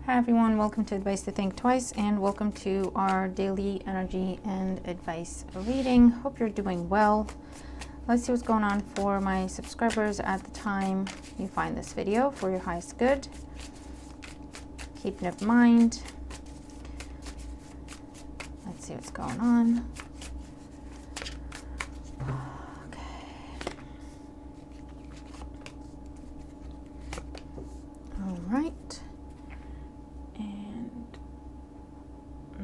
Hi everyone, welcome to Advice to Think Twice and welcome to our daily energy and advice reading. Hope you're doing well. Let's see what's going on for my subscribers at the time you find this video for your highest good. Keep it in mind. Let's see what's going on. All right.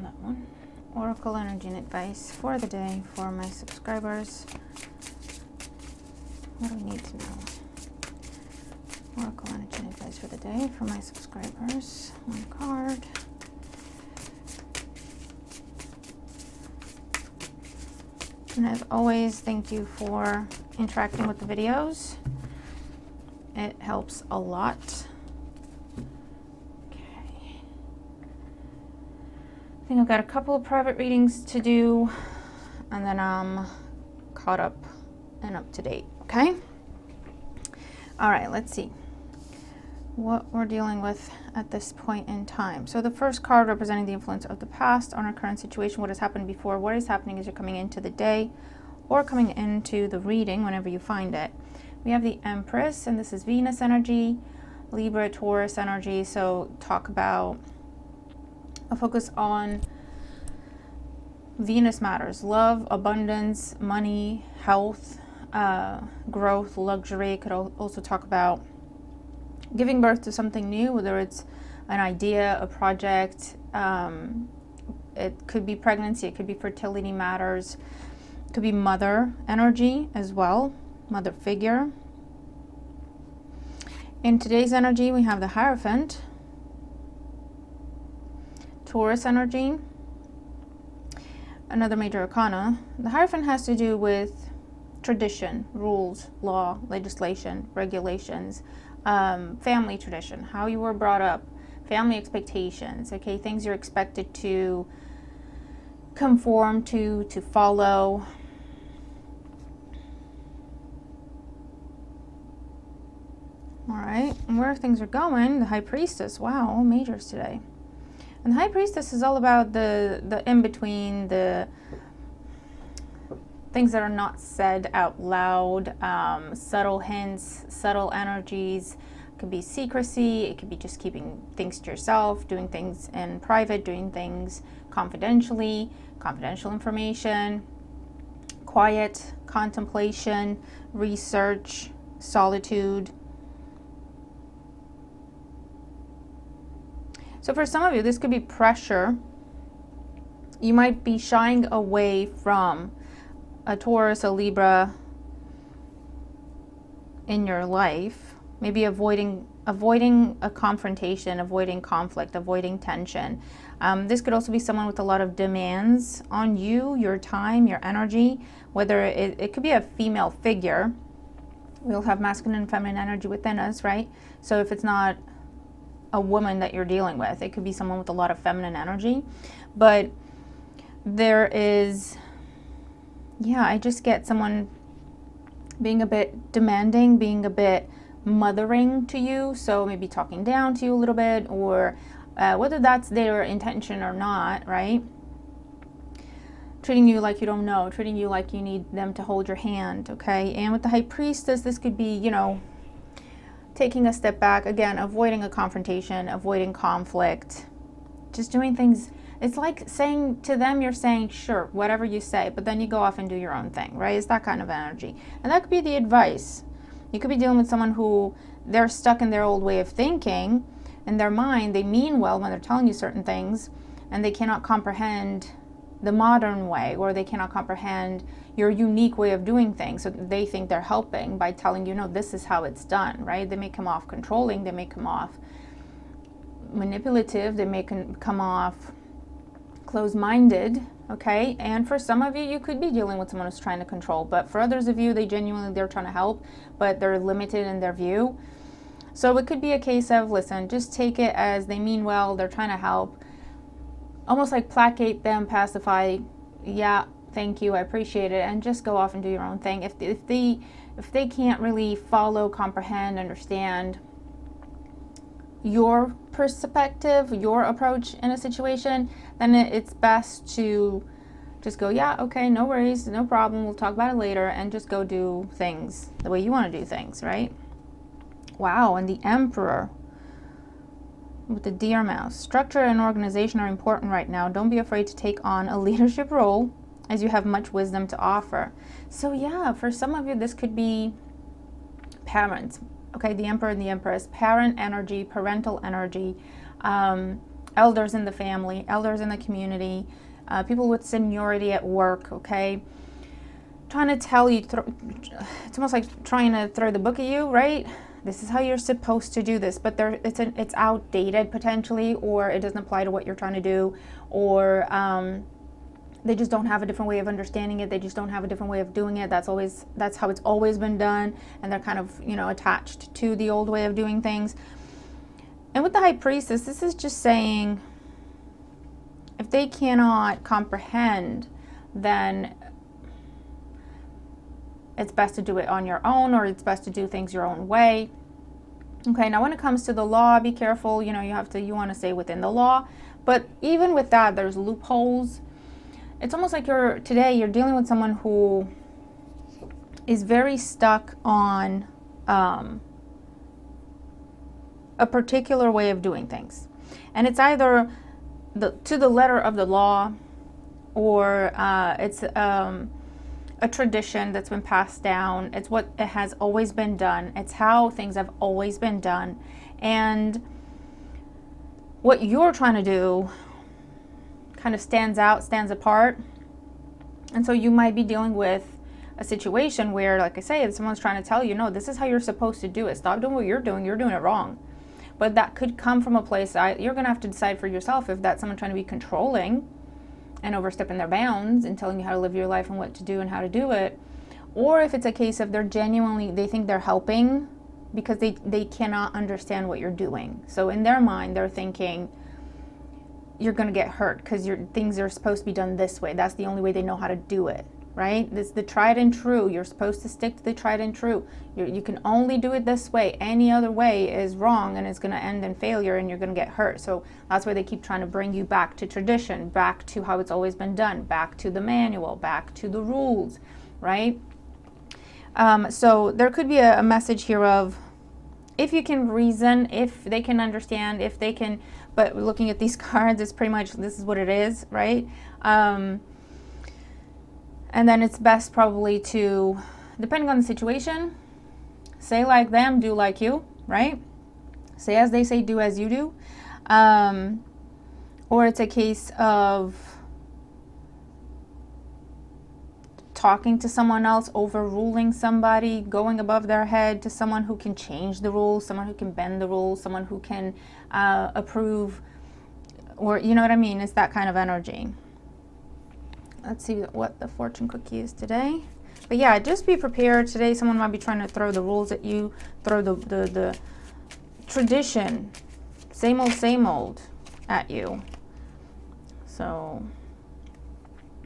That one. Oracle energy and advice for the day for my subscribers. What do we need to know? Oracle energy and advice for the day for my subscribers. One card. And as always, thank you for interacting with the videos. It helps a lot. I think I've got a couple of private readings to do, and then I'm caught up and up to date, okay? All right, let's see what we're dealing with at this point in time. So the first card representing the influence of the past on our current situation, what has happened before, what is happening as you're coming into the day or coming into the reading whenever you find it. We have the Empress, and this is Venus energy, Libra, Taurus energy, so talk about a focus on Venus matters, love, abundance, money, health, growth, luxury. It could also talk about giving birth to something new, whether it's an idea, a project. It could be pregnancy, it could be fertility matters, it could be mother energy as well, mother figure. In today's energy, we have the Hierophant, Taurus energy, another major arcana. The Hierophant has to do with tradition, rules, law, legislation, regulations, family tradition, how you were brought up, family expectations, okay, things you're expected to conform to follow. All right, and where things are going, the High Priestess, wow, all majors today. And the High Priestess is all about the in-between, the things that are not said out loud, subtle hints, subtle energies. It could be secrecy, it could be just keeping things to yourself, doing things in private, doing things confidentially, confidential information, quiet, contemplation, research, solitude. So for some of you, this could be pressure. You might be shying away from a Taurus, a Libra in your life. Maybe avoiding a confrontation, avoiding conflict, avoiding tension. This could also be someone with a lot of demands on you, your time, your energy, whether it could be a female figure. We'll have masculine and feminine energy within us, right? So if it's not a woman that you're dealing with, it could be someone with a lot of feminine energy. But there is, yeah, I just get someone being a bit demanding, being a bit mothering to you, so maybe talking down to you a little bit, or whether that's their intention or not, right? Treating you like you don't know, treating you like you need them to hold your hand, okay? And with the High Priestess, this could be, you know, taking a step back, again, avoiding a confrontation, avoiding conflict, just doing things. It's like saying to them, you're saying, sure, whatever you say, but then you go off and do your own thing, right? It's that kind of energy. And that could be the advice. You could be dealing with someone who they're stuck in their old way of thinking. In their mind, they mean well when they're telling you certain things, and they cannot comprehend the modern way, or they cannot comprehend your unique way of doing things. So they think they're helping by telling you, no, this is how it's done, right? They may come off controlling, they may come off manipulative, they may come off closed-minded, okay? And for some of you, you could be dealing with someone who's trying to control, but for others of you, they're trying to help, but they're limited in their view. So it could be a case of, listen, just take it as they mean well, they're trying to help, almost like placate them, pacify, yeah, thank you, I appreciate it, and just go off and do your own thing. If they can't really follow, comprehend, understand your perspective, your approach in a situation, then it's best to just go, yeah, okay, no worries, no problem, we'll talk about it later, and just go do things the way you want to do things, right? Wow, and the Emperor with the deer mouse. Structure and organization are important right now. Don't be afraid to take on a leadership role, as you have much wisdom to offer. So yeah, for some of you, this could be parents. Okay, the Emperor and the Empress, parent energy, parental energy, elders in the family, elders in the community, people with seniority at work, okay? Trying to tell you, it's almost like trying to throw the book at you, right? This is how you're supposed to do this, but it's outdated potentially, or it doesn't apply to what you're trying to do, or they just don't have a different way of understanding it. They just don't have a different way of doing it. That's how it's always been done, and they're kind of, attached to the old way of doing things. And with the High Priestess, this is just saying, if they cannot comprehend, then it's best to do it on your own, or it's best to do things your own way. Okay, now when it comes to the law, be careful. You want to stay within the law. But even with that, there's loopholes. It's almost like you're dealing with someone who is very stuck on a particular way of doing things. And it's either to the letter of the law, or it's a tradition that's been passed down. It's what it has always been done. It's how things have always been done. And what you're trying to do kind of stands apart. And so you might be dealing with a situation where, like I say, if someone's trying to tell you, no, this is how you're supposed to do it. Stop doing what you're doing it wrong. But that could come from a place, you're going to have to decide for yourself if that's someone trying to be controlling and overstepping their bounds and telling you how to live your life and what to do and how to do it, or if it's a case of they think they're helping because they cannot understand what you're doing. So in their mind, they're thinking you're going to get hurt because things are supposed to be done this way. That's the only way they know how to do it, right? This the tried and true. You're supposed to stick to the tried and true. You can only do it this way. Any other way is wrong, and it's going to end in failure, and you're going to get hurt. So that's why they keep trying to bring you back to tradition, back to how it's always been done, back to the manual, back to the rules, right? So there could be a message here of, if you can reason, if they can understand, if they can, but looking at these cards, it's pretty much, this is what it is, right? And then it's best probably to, depending on the situation, say like them, do like you, right? Say as they say, do as you do. Or it's a case of talking to someone else, overruling somebody, going above their head to someone who can change the rules, someone who can bend the rules, someone who can approve, or you know what I mean? It's that kind of energy. Let's see what the fortune cookie is today. But yeah, just be prepared. Today someone might be trying to throw the rules at you, throw the tradition, same old at you. So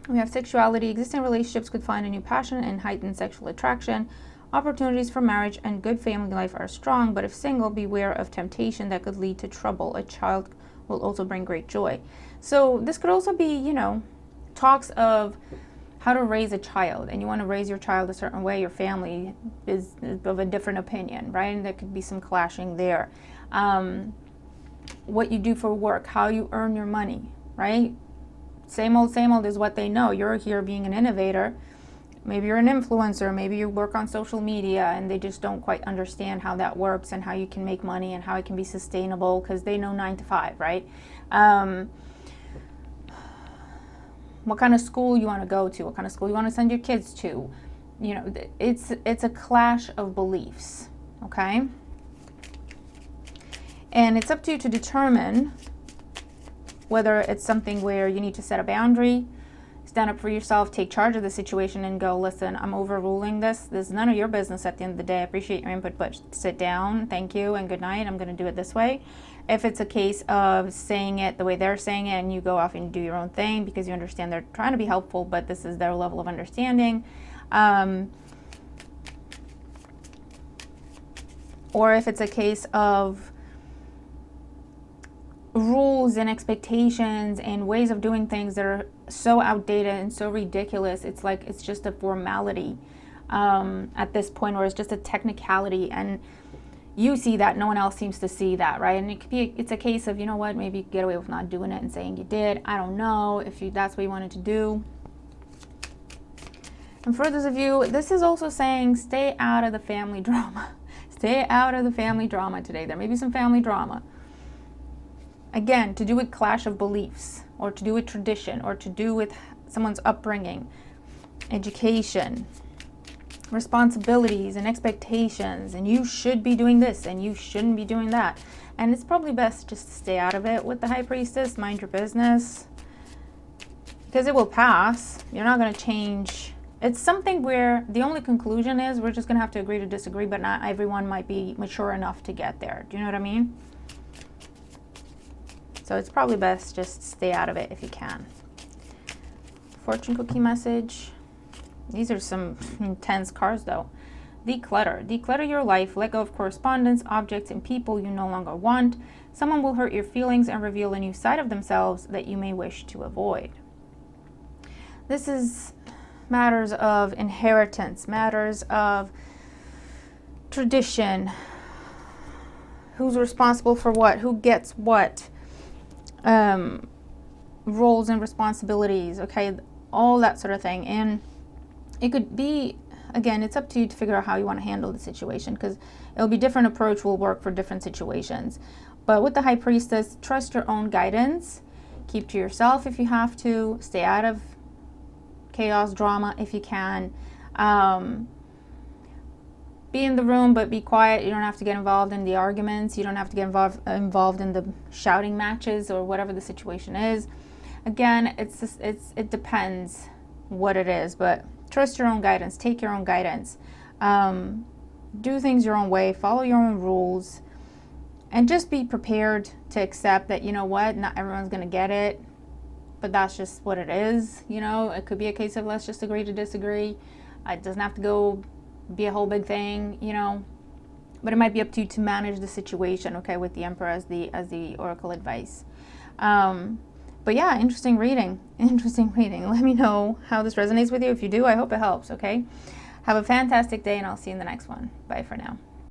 we have sexuality. Existing relationships could find a new passion and heightened sexual attraction. Opportunities for marriage and good family life are strong, but if single, beware of temptation that could lead to trouble. A child will also bring great joy. So this could also be, talks of how to raise a child, and you want to raise your child a certain way. Your family is of a different opinion, right? And there could be some clashing there. What you do for work, how you earn your money, right? Same old is what they know. You're here being an innovator. Maybe you're an influencer, maybe you work on social media, and they just don't quite understand how that works and how you can make money and how it can be sustainable, because they know 9 to 5, right? What kind of school you want to go to, what kind of school you want to send your kids to. It's a clash of beliefs, okay? And it's up to you to determine whether it's something where you need to set a boundary, stand up for yourself, take charge of the situation and go, listen, I'm overruling this. This is none of your business at the end of the day. I appreciate your input, but sit down, thank you, and good night. I'm going to do it this way. If it's a case of saying it the way they're saying it and you go off and do your own thing because you understand they're trying to be helpful, but this is their level of understanding. Or if it's a case of rules and expectations and ways of doing things that are so outdated and so ridiculous. It's like it's just a formality at this point, or it's just a technicality, and you see that, no one else seems to see that, right? And it could be, it's a case of, you know what, maybe you could get away with not doing it and saying you did. I don't know if that's what you wanted to do. And for those of you, this is also saying stay out of the family drama. Stay out of the family drama today. There may be some family drama. Again, to do with clash of beliefs, or to do with tradition, or to do with someone's upbringing, education, responsibilities and expectations, and you should be doing this and you shouldn't be doing that. And it's probably best just to stay out of it with the High Priestess. Mind your business, because it will pass. You're not going to change. It's something where the only conclusion is we're just going to have to agree to disagree, but not everyone might be mature enough to get there. Do you know what I mean? So it's probably best just stay out of it if you can. Fortune cookie message. These are some intense cards though. Declutter. Declutter your life. Let go of correspondence, objects, and people you no longer want. Someone will hurt your feelings and reveal a new side of themselves that you may wish to avoid. This is matters of inheritance, matters of tradition. Who's responsible for what? Who gets what? Roles and responsibilities. Okay, all that sort of thing. And it could be, again, it's up to you to figure out how you want to handle the situation, because it'll be different approach will work for different situations. But with the High Priestess, trust your own guidance. Keep to yourself if you have to. Stay out of chaos, drama if you can. Be in the room, but be quiet. You don't have to get involved in the arguments. You don't have to get involved in the shouting matches or whatever the situation is. Again, it depends what it is, but trust your own guidance. Take your own guidance. Do things your own way. Follow your own rules. And just be prepared to accept that, you know what, not everyone's going to get it, but that's just what it is. You know, it could be a case of let's just agree to disagree. It doesn't have to go be a whole big thing, you know, but it might be up to you to manage the situation, okay, with the Emperor as the oracle advice. But yeah, interesting reading. Let me know how this resonates with you. If you do, I hope it helps, okay? Have a fantastic day, and I'll see you in the next one. Bye for now.